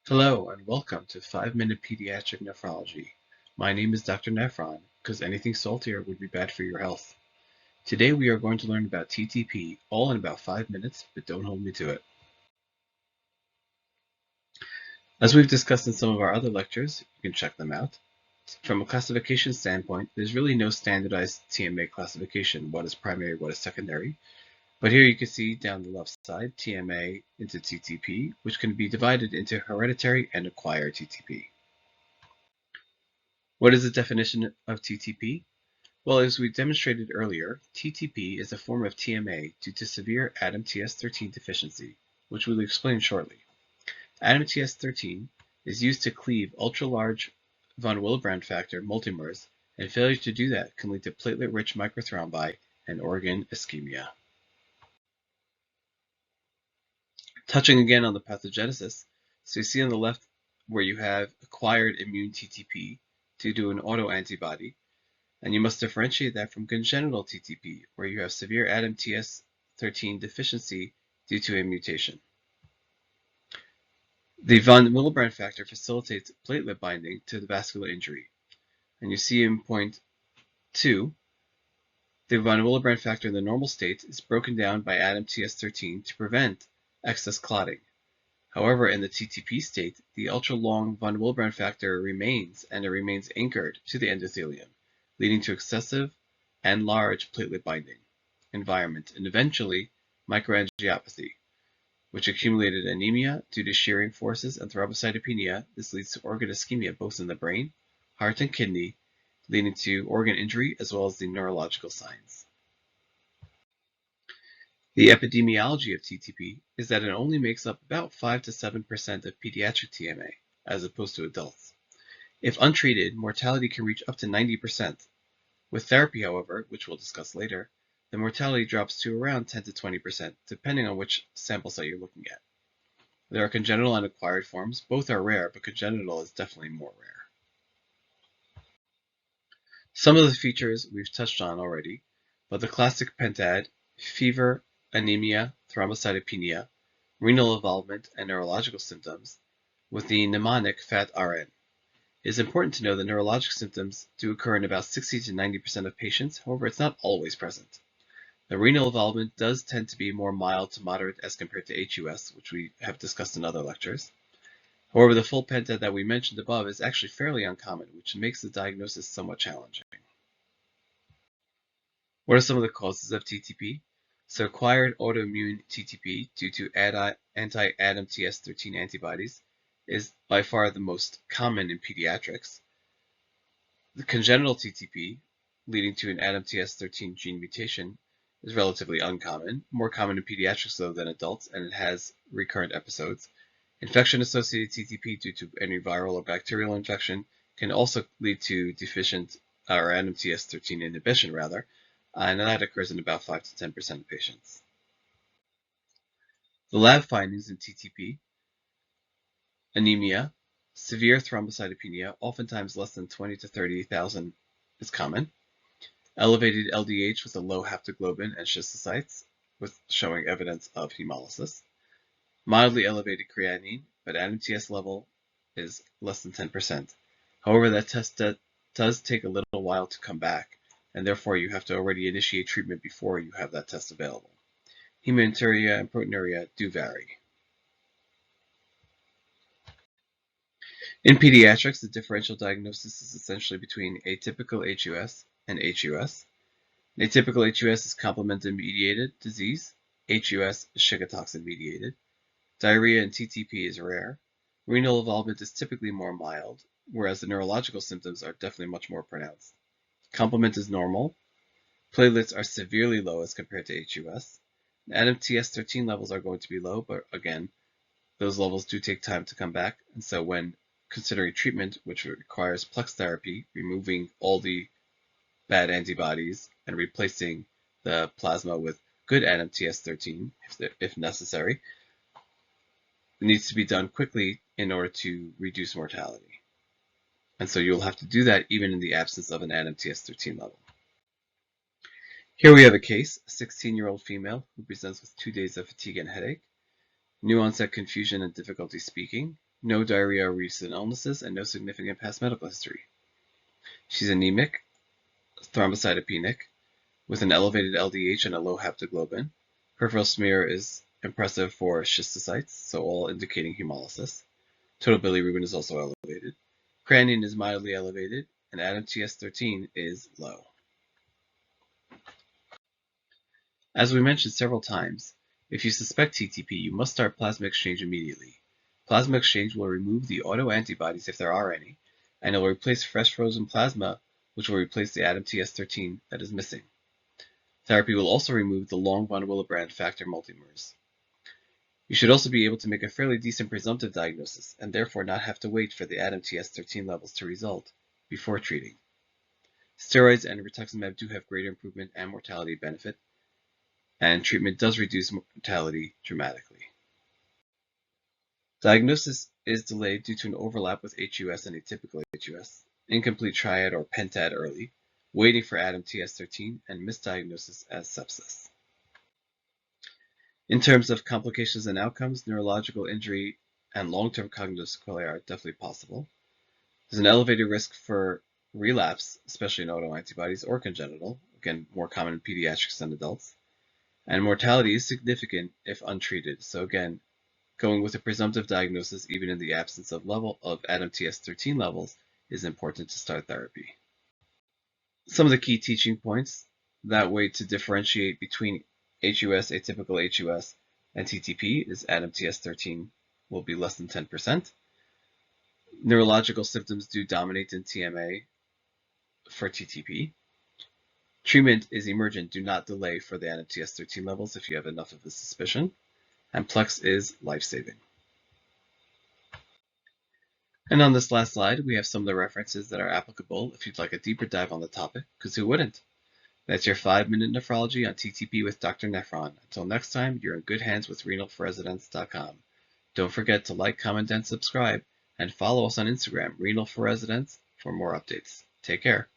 Hello and welcome to 5-Minute Pediatric Nephrology. My name is Dr. Nephron, because anything saltier would be bad for your health. Today we are going to learn about TTP, all in about 5 minutes, but don't hold me to it. As we've discussed in some of our other lectures, you can check them out. From a classification standpoint, there's really no standardized TMA classification, what is primary, what is secondary. But here you can see down the left side, TMA into TTP, which can be divided into hereditary and acquired TTP. What is the definition of TTP? Well, as we demonstrated earlier, TTP is a form of TMA due to severe ADAMTS13 deficiency, which we'll explain shortly. ADAMTS13 is used to cleave ultra-large von Willebrand factor multimers, and failure to do that can lead to platelet-rich microthrombi and organ ischemia. Touching again on the pathogenesis, so you see on the left where you have acquired immune TTP due to an autoantibody, and you must differentiate that from congenital TTP, where you have severe ADAMTS13 deficiency due to a mutation. The von Willebrand factor facilitates platelet binding to the vascular injury. And you see in point 2, the von Willebrand factor in the normal state is broken down by ADAMTS13 to prevent excess clotting. However, in the TTP state, the ultra-long von Willebrand factor remains, and it remains anchored to the endothelium, leading to excessive and large platelet binding environment, and eventually microangiopathy, which accumulated anemia due to shearing forces and thrombocytopenia. This leads to organ ischemia both in the brain, heart, and kidney, leading to organ injury as well as the neurological signs. The epidemiology of TTP is that it only makes up about 5 to 7% of pediatric TMA, as opposed to adults. If untreated, mortality can reach up to 90%. With therapy, however, which we'll discuss later, the mortality drops to around 10 to 20%, depending on which sample set you're looking at. There are congenital and acquired forms. Both are rare, but congenital is definitely more rare. Some of the features we've touched on already, but the classic pentad, fever, anemia, thrombocytopenia, renal involvement, and neurological symptoms, with the mnemonic FAT-RN. It is important to know that neurologic symptoms do occur in about 60 to 90% of patients. However, it's not always present. The renal involvement does tend to be more mild to moderate as compared to HUS, which we have discussed in other lectures. However, the full pentad that we mentioned above is actually fairly uncommon, which makes the diagnosis somewhat challenging. What are some of the causes of TTP? So acquired autoimmune TTP due to anti-ADAMTS13 antibodies is by far the most common in pediatrics. The congenital TTP, leading to an ADAMTS13 gene mutation, is relatively uncommon, more common in pediatrics though than adults, and it has recurrent episodes. Infection-associated TTP due to any viral or bacterial infection can also lead to deficient or ADAMTS13 inhibition rather, and that occurs in about 5 to 10% of patients. The lab findings in TTP: anemia, severe thrombocytopenia, oftentimes less than 20 to 30,000 is common. Elevated LDH with a low haptoglobin and schistocytes, with showing evidence of hemolysis. Mildly elevated creatinine, but ADAMTS level is less than 10%. However, that test does take a little while to come back, and therefore you have to already initiate treatment before you have that test available. Hematuria and proteinuria do vary. In pediatrics, the differential diagnosis is essentially between atypical HUS and HUS. Atypical HUS is complement-mediated disease. HUS is Shiga-toxin-mediated. Diarrhea in TTP is rare. Renal involvement is typically more mild, whereas the neurological symptoms are definitely much more pronounced. Complement is normal. Platelets are severely low as compared to HUS. ADAMTS13 levels are going to be low, but again, those levels do take time to come back, and so when considering treatment, which requires plex therapy, removing all the bad antibodies and replacing the plasma with good ADAMTS13 if necessary, it needs to be done quickly in order to reduce mortality. And so you'll have to do that even in the absence of an ADAMTS13 level. Here we have a case, a 16-year-old female who presents with 2 days of fatigue and headache. new onset confusion and difficulty speaking, no diarrhea or recent illnesses, and no significant past medical history. She's anemic, thrombocytopenic, with an elevated LDH and a low haptoglobin. Peripheral smear is impressive for schistocytes, so all indicating hemolysis. Total bilirubin is also elevated. Creatinine is mildly elevated, and ADAM-TS13 is low. As we mentioned several times, if you suspect TTP, you must start plasma exchange immediately. Plasma exchange will remove the autoantibodies if there are any, and it will replace fresh frozen plasma, which will replace the ADAM-TS13 that is missing. Therapy will also remove the long von Willebrand factor multimers. You should also be able to make a fairly decent presumptive diagnosis, and therefore not have to wait for the ADAM-TS13 levels to result before treating. Steroids and rituximab do have greater improvement and mortality benefit, and treatment does reduce mortality dramatically. Diagnosis is delayed due to an overlap with HUS and atypical HUS, incomplete triad or pentad early, waiting for ADAM-TS13, and misdiagnosis as sepsis. In terms of complications and outcomes, neurological injury and long-term cognitive sequelae are definitely possible. There's an elevated risk for relapse, especially in autoantibodies, or congenital, again, more common in pediatrics than adults. And mortality is significant if untreated. So again, going with a presumptive diagnosis, even in the absence of ADAM-TS13 levels, is important to start therapy. Some of the key teaching points that way to differentiate between HUS, atypical HUS, and TTP is ADAM-TS13 will be less than 10%. Neurological symptoms do dominate in TMA for TTP. Treatment is emergent. Do not delay for the ADAM-TS13 levels if you have enough of a suspicion. And Plex is life-saving. And on this last slide, we have some of the references that are applicable if you'd like a deeper dive on the topic, because who wouldn't? That's your 5-minute nephrology on TTP with Dr. Nephron. Until next time, you're in good hands with renalforresidents.com. Don't forget to like, comment, and subscribe, and follow us on Instagram, Renal for Residents, for more updates. Take care.